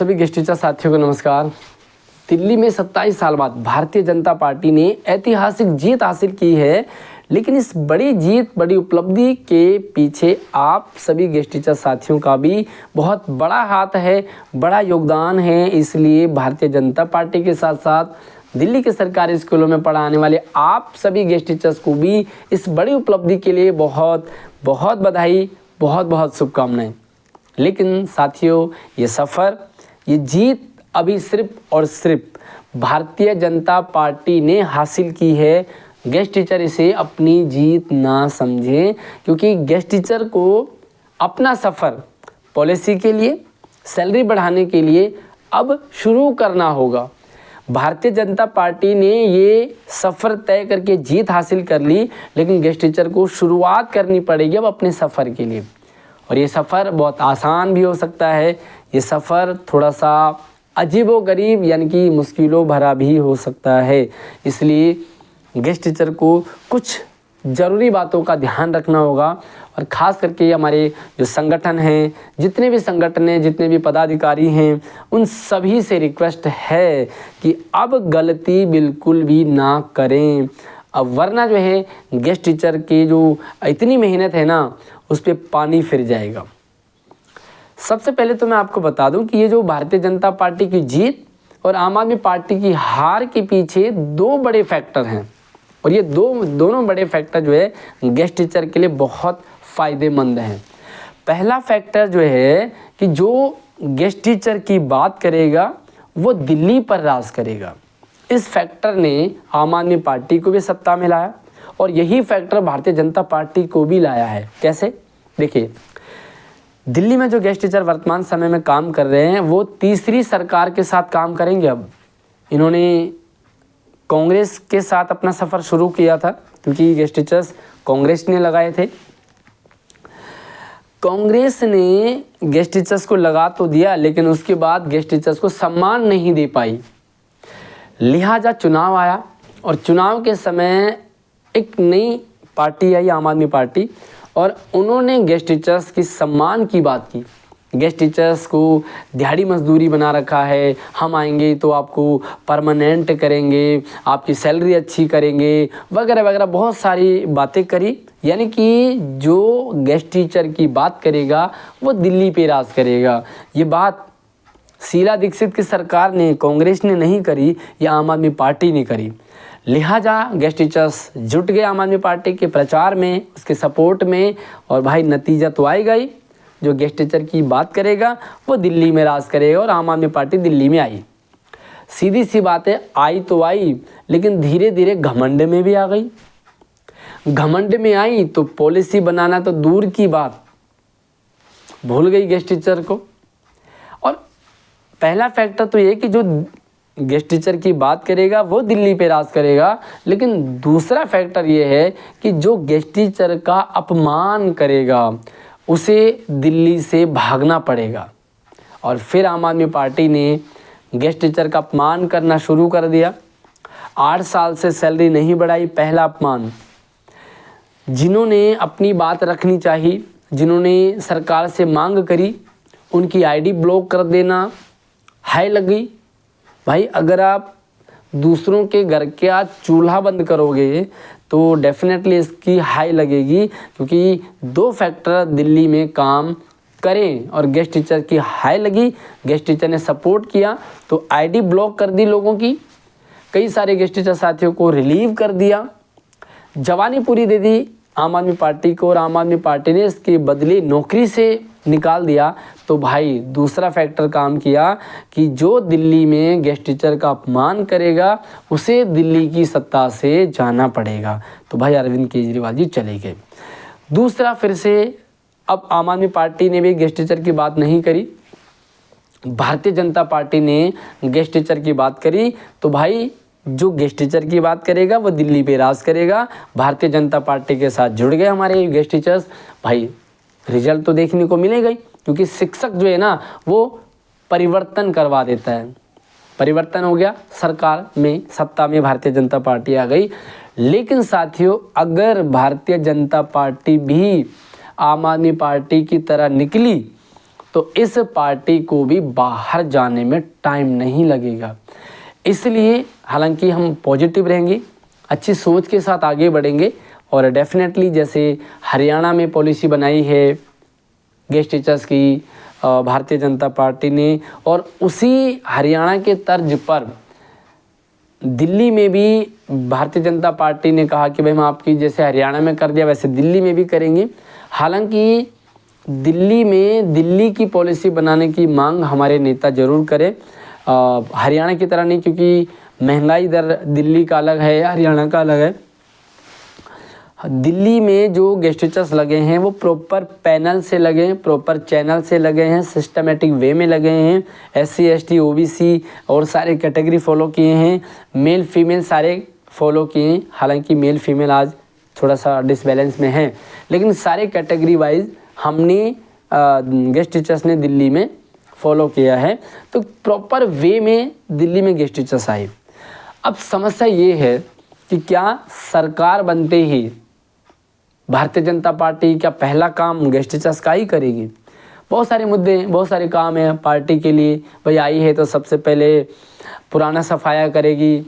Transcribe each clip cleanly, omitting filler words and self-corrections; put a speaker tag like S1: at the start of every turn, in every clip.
S1: सभी guest teacher साथियों को नमस्कार। दिल्ली में 27 साल बाद भारतीय जनता पार्टी ने ऐतिहासिक जीत हासिल की है, लेकिन इस बड़ी जीत, बड़ी उपलब्धि के पीछे आप सभी गेस्ट टीचर साथियों का भी बहुत बड़ा हाथ है, बड़ा योगदान है। इसलिए भारतीय जनता पार्टी के साथ साथ दिल्ली के सरकारी स्कूलों में पढ़ाने वाले आप सभी गेस्ट टीचर्स को भी इस बड़ी उपलब्धि के लिए बहुत बहुत बधाई, बहुत बहुत शुभकामनाएं। लेकिन साथियों, ये सफ़र, ये जीत अभी सिर्फ और सिर्फ भारतीय जनता पार्टी ने हासिल की है। गेस्ट टीचर इसे अपनी जीत ना समझें, क्योंकि गेस्ट टीचर को अपना सफ़र पॉलिसी के लिए, सैलरी बढ़ाने के लिए अब शुरू करना होगा। भारतीय जनता पार्टी ने ये सफ़र तय करके जीत हासिल कर ली, लेकिन गेस्ट टीचर को शुरुआत करनी पड़ेगी अब अपने सफ़र के लिए। और ये सफ़र बहुत आसान भी हो सकता है, ये सफ़र थोड़ा सा अजीबोगरीब यानी कि मुश्किलों भरा भी हो सकता है। इसलिए गेस्ट टीचर को कुछ ज़रूरी बातों का ध्यान रखना होगा। और ख़ास करके हमारे जो संगठन हैं, जितने भी संगठन हैं, जितने भी पदाधिकारी हैं, उन सभी से रिक्वेस्ट है कि अब गलती बिल्कुल भी ना करें। अब वरना जो है गेस्ट टीचर की जो इतनी मेहनत है ना, उस पर पानी फिर जाएगा। सबसे पहले तो मैं आपको बता दूं कि ये जो भारतीय जनता पार्टी की जीत और आम आदमी पार्टी की हार के पीछे दो बड़े फैक्टर हैं, और ये दोनों बड़े फैक्टर जो है गेस्ट टीचर के लिए बहुत फ़ायदेमंद हैं। पहला फैक्टर जो है कि जो गेस्ट टीचर की बात करेगा वो दिल्ली पर राज करेगा। इस फैक्टर ने आम आदमी पार्टी को भी सत्ता में लाया, और यही फैक्टर भारतीय जनता पार्टी को भी लाया है। कैसे? देखिए, दिल्ली में जो गेस्ट टीचर वर्तमान समय में काम कर रहे हैं वो तीसरी सरकार के साथ काम करेंगे। अब इन्होंने कांग्रेस के साथ अपना सफ़र शुरू किया था, क्योंकि गेस्ट टीचर्स कांग्रेस ने लगाए थे। कांग्रेस ने गेस्ट टीचर्स को लगा तो दिया, लेकिन उसके बाद गेस्ट टीचर्स को सम्मान नहीं दे पाई। लिहाजा चुनाव आया, और चुनाव के समय एक नई पार्टी आई, आम आदमी पार्टी, और उन्होंने गेस्ट टीचर्स की सम्मान की बात की। गेस्ट टीचर्स को दिहाड़ी मजदूरी बना रखा है, हम आएंगे तो आपको परमानेंट करेंगे, आपकी सैलरी अच्छी करेंगे, वगैरह वगैरह बहुत सारी बातें करी। यानी कि जो गेस्ट टीचर की बात करेगा वो दिल्ली पे राज करेगा। ये बात शीला दीक्षित की सरकार ने, कांग्रेस ने नहीं करी, या आम आदमी पार्टी ने करी। लिहाजा गेस्ट टीचर्स जुट गए आम आदमी पार्टी के प्रचार में, उसके सपोर्ट में, और भाई नतीजा तो आएगा ही। जो गेस्ट टीचर की बात करेगा वो दिल्ली में राज करेगा, और आम आदमी पार्टी दिल्ली में आई। सीधी सी बात है, आई तो आई, लेकिन धीरे धीरे घमंड में भी आ गई। घमंड में आई तो पॉलिसी बनाना तो दूर की बात, भूल गई गेस्ट टीचर को। और पहला फैक्टर तो ये कि जो गेस्ट टीचर की बात करेगा वो दिल्ली पे राज करेगा, लेकिन दूसरा फैक्टर ये है कि जो गेस्ट टीचर का अपमान करेगा उसे दिल्ली से भागना पड़ेगा। और फिर आम आदमी पार्टी ने गेस्ट टीचर का अपमान करना शुरू कर दिया। 8 साल से सैलरी नहीं बढ़ाई, पहला अपमान। जिन्होंने अपनी बात रखनी चाहिए, जिन्होंने सरकार से मांग करी, उनकी आईडी ब्लॉक कर देना हाई लगी। भाई, अगर आप दूसरों के घर के आज चूल्हा बंद करोगे तो डेफिनेटली इसकी हाई लगेगी, क्योंकि दो फैक्टर दिल्ली में काम करें। और गेस्ट टीचर की हाई लगी, गेस्ट टीचर ने सपोर्ट किया तो आईडी ब्लॉक कर दी लोगों की, कई सारे गेस्ट टीचर साथियों को रिलीव कर दिया, जवानी पूरी दे दी आम आदमी पार्टी को, और आम आदमी पार्टी ने इसके बदले नौकरी से निकाल दिया। तो भाई दूसरा फैक्टर काम किया कि जो दिल्ली में गेस्ट टीचर का अपमान करेगा उसे दिल्ली की सत्ता से जाना पड़ेगा। तो भाई अरविंद केजरीवाल जी चले गए। दूसरा, फिर से अब आम आदमी पार्टी ने भी गेस्ट टीचर की बात नहीं करी, भारतीय जनता पार्टी ने गेस्ट टीचर की बात करी। तो भाई जो गेस्ट टीचर की बात करेगा वो दिल्ली पे राज करेगा। भारतीय जनता पार्टी के साथ जुड़ गए हमारे गेस्ट टीचर्स। भाई रिजल्ट तो देखने को मिलेगा ही, क्योंकि शिक्षक जो है ना वो परिवर्तन करवा देता है। परिवर्तन हो गया, सरकार में, सत्ता में भारतीय जनता पार्टी आ गई। लेकिन साथियों, अगर भारतीय जनता पार्टी भी आम आदमी पार्टी की तरह निकली तो इस पार्टी को भी बाहर जाने में टाइम नहीं लगेगा। इसलिए हालांकि हम पॉजिटिव रहेंगे, अच्छी सोच के साथ आगे बढ़ेंगे और डेफिनेटली जैसे हरियाणा में पॉलिसी बनाई है गेस्ट टीचर्स की भारतीय जनता पार्टी ने, और उसी हरियाणा के तर्ज पर दिल्ली में भी भारतीय जनता पार्टी ने कहा कि भाई हम आपकी जैसे हरियाणा में कर दिया वैसे दिल्ली में भी करेंगे। हालांकि दिल्ली में दिल्ली की पॉलिसी बनाने की मांग हमारे नेता जरूर करें, हरियाणा की तरह नहीं, क्योंकि महंगाई दर दिल्ली का अलग है, हरियाणा का अलग है। दिल्ली में जो गेस्ट टीचर्स लगे हैं वो प्रॉपर पैनल से लगे हैं, प्रॉपर चैनल से लगे हैं, सिस्टमेटिक वे में लगे हैं, SC ST OBC और सारे कैटेगरी फॉलो किए हैं, मेल फीमेल सारे फॉलो किए हैं। हालांकि मेल फीमेल आज थोड़ा सा डिसबैलेंस में है, लेकिन सारे कैटेगरी वाइज हमने गेस्ट टीचर्स ने दिल्ली में फॉलो किया है। तो प्रॉपर वे में दिल्ली में गेस्ट टीचर्स आए। अब समस्या ये है कि क्या सरकार बनते ही भारतीय जनता पार्टी क्या पहला काम गेस्ट टीचर्स का ही करेगी? बहुत सारे मुद्दे हैं, बहुत सारे काम हैं पार्टी के लिए। भाई आई है तो सबसे पहले पुराना सफाया करेगी,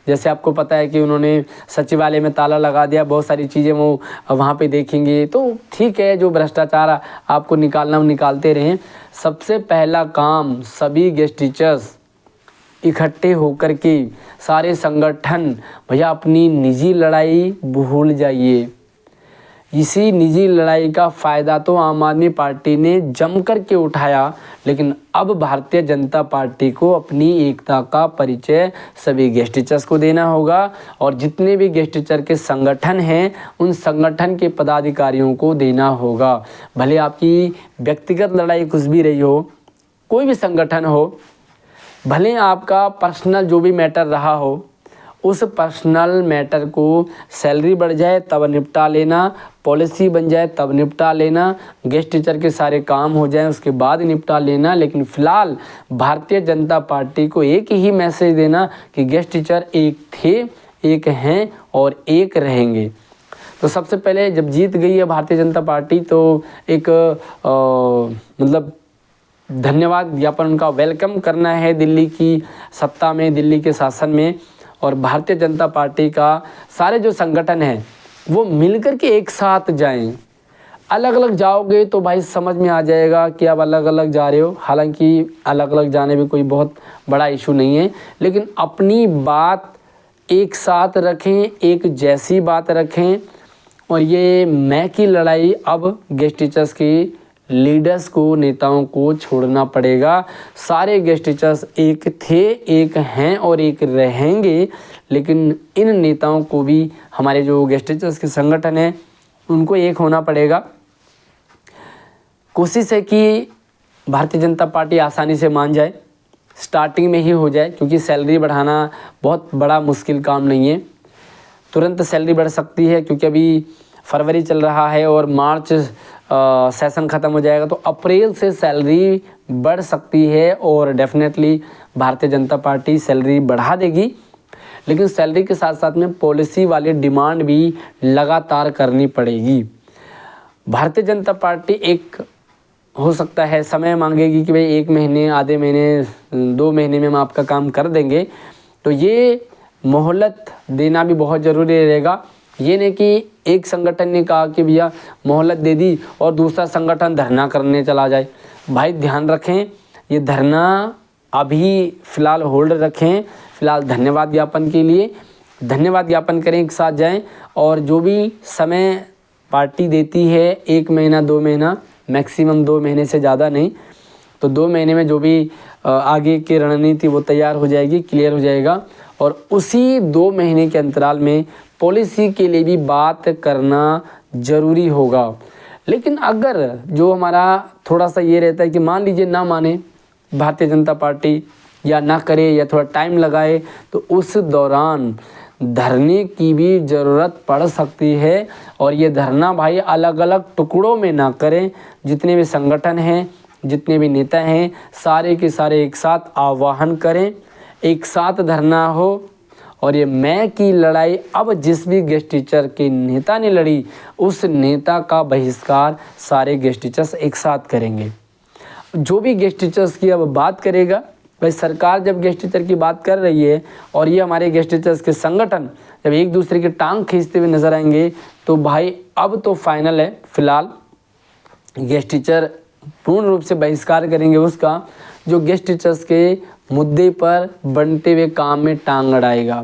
S1: जैसे आपको पता है कि उन्होंने सचिवालय में ताला लगा दिया, बहुत सारी चीज़ें वो वहाँ पे देखेंगे। तो ठीक है, जो भ्रष्टाचार आपको निकालना वो निकालते रहें। सबसे पहला काम सभी गेस्ट टीचर्स इकट्ठे होकर के सारे संगठन, भैया अपनी निजी लड़ाई भूल जाइए। इसी निजी लड़ाई का फ़ायदा तो आम आदमी पार्टी ने जम कर के उठाया, लेकिन अब भारतीय जनता पार्टी को अपनी एकता का परिचय सभी गेस्ट टीचर्स को देना होगा और जितने भी गेस्ट टीचर के संगठन हैं उन संगठन के पदाधिकारियों को देना होगा। भले आपकी व्यक्तिगत लड़ाई कुछ भी रही हो, कोई भी संगठन हो, भले आपका पर्सनल जो भी मैटर रहा हो, उस पर्सनल मैटर को सैलरी बढ़ जाए तब निपटा लेना, पॉलिसी बन जाए तब निपटा लेना, गेस्ट टीचर के सारे काम हो जाए उसके बाद निपटा लेना। लेकिन फ़िलहाल भारतीय जनता पार्टी को एक ही मैसेज देना कि गेस्ट टीचर एक थे, एक हैं और एक रहेंगे। तो सबसे पहले जब जीत गई है भारतीय जनता पार्टी तो एक मतलब धन्यवाद ज्ञापन उनका वेलकम करना है दिल्ली की सत्ता में, दिल्ली के शासन में। और भारतीय जनता पार्टी का सारे जो संगठन हैं वो मिलकर के एक साथ जाएं। अलग अलग जाओगे तो भाई समझ में आ जाएगा कि आप अलग अलग जा रहे हो। हालांकि अलग अलग जाने में कोई बहुत बड़ा इशू नहीं है, लेकिन अपनी बात एक साथ रखें, एक जैसी बात रखें। और ये मैं की लड़ाई अब गेस्ट टीचर्स की लीडर्स को, नेताओं को छोड़ना पड़ेगा। सारे गेस्ट टीचर्स एक थे, एक हैं और एक रहेंगे, लेकिन इन नेताओं को भी, हमारे जो गेस्ट टीचर्स के संगठन हैं उनको एक होना पड़ेगा। कोशिश है कि भारतीय जनता पार्टी आसानी से मान जाए, स्टार्टिंग में ही हो जाए, क्योंकि सैलरी बढ़ाना बहुत बड़ा मुश्किल काम नहीं है। तुरंत सैलरी बढ़ सकती है क्योंकि अभी फरवरी चल रहा है और मार्च सेशन ख़त्म हो जाएगा, तो अप्रैल से सैलरी बढ़ सकती है और definitely Bharatiya Janata party salary बढ़ा देगी। लेकिन सैलरी के साथ साथ में पॉलिसी वाली डिमांड भी लगातार करनी पड़ेगी। भारतीय जनता पार्टी एक हो सकता है समय मांगेगी कि भाई 1 महीने, आधे महीने, 2 महीने में हम आपका काम कर देंगे, तो ये मोहलत देना भी बहुत ज़रूरी रहेगा। ये नहीं कि एक संगठन ने कहा कि भैया मोहलत दे दी और दूसरा संगठन धरना करने चला जाए। भाई ध्यान रखें, ये धरना अभी फ़िलहाल होल्ड रखें। फ़िलहाल धन्यवाद ज्ञापन के लिए धन्यवाद ज्ञापन करें, एक साथ जाएं और जो भी समय पार्टी देती है 1 महीना 2 महीना, मैक्सिमम 2 महीने से ज़्यादा नहीं, तो 2 महीने में जो भी आगे की रणनीति वो तैयार हो जाएगी, क्लियर हो जाएगा। और उसी 2 महीने के अंतराल में पॉलिसी के लिए भी बात करना ज़रूरी होगा। लेकिन अगर जो हमारा थोड़ा सा ये रहता है कि मान लीजिए ना माने भारतीय जनता पार्टी या ना करे या थोड़ा टाइम लगाए, तो उस दौरान धरने की भी ज़रूरत पड़ सकती है। और ये धरना भाई अलग अलग टुकड़ों में ना करें, जितने भी संगठन हैं, जितने भी नेता हैं, सारे के सारे एक साथ आह्वान करें, एक साथ धरना हो। और ये मैं की लड़ाई अब जिस भी गेस्ट टीचर के नेता ने लड़ी, उस नेता का बहिष्कार सारे गेस्ट टीचर्स एक साथ करेंगे। जो भी गेस्ट टीचर्स की अब बात करेगा, भाई सरकार जब गेस्ट टीचर की बात कर रही है और ये हमारे गेस्ट टीचर्स के संगठन जब एक दूसरे की टांग खींचते हुए नजर आएंगे, तो भाई अब तो फाइनल है। फिलहाल गेस्ट टीचर पूर्ण रूप से बहिष्कार करेंगे उसका जो गेस्ट टीचर्स के मुद्दे पर बनते हुए काम में टांग अड़ाएगा।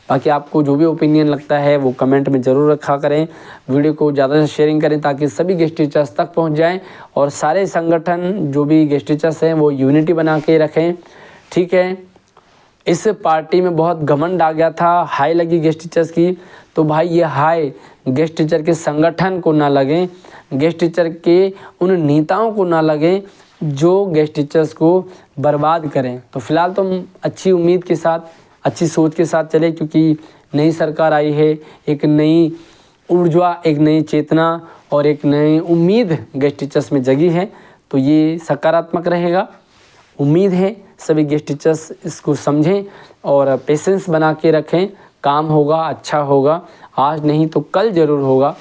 S1: बाकी आपको जो भी ओपिनियन लगता है वो कमेंट में ज़रूर रखा करें। वीडियो को ज़्यादा से शेयरिंग करें ताकि सभी गेस्ट टीचर्स तक पहुंच जाएं और सारे संगठन जो भी गेस्ट टीचर्स हैं वो यूनिटी बना के रखें। ठीक है, इस पार्टी में बहुत घमंड आ गया था, हाई लगी गेस्ट टीचर्स की, तो भाई ये हाई गेस्ट टीचर के संगठन को ना लगे, गेस्ट टीचर के उन नेताओं को ना लगे जो गेस्ट टीचर्स को बर्बाद करें। तो फिलहाल तो हम अच्छी उम्मीद के साथ, अच्छी सोच के साथ चले, क्योंकि नई सरकार आई है, एक नई ऊर्जा, एक नई चेतना और एक नई उम्मीद गेस्ट टीचर्स में जगी है, तो ये सकारात्मक रहेगा। उम्मीद है सभी गेस्ट टीचर्स इसको समझें और पेशेंस बना के रखें। काम होगा, अच्छा होगा, आज नहीं तो कल ज़रूर होगा।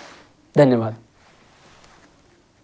S1: धन्यवाद।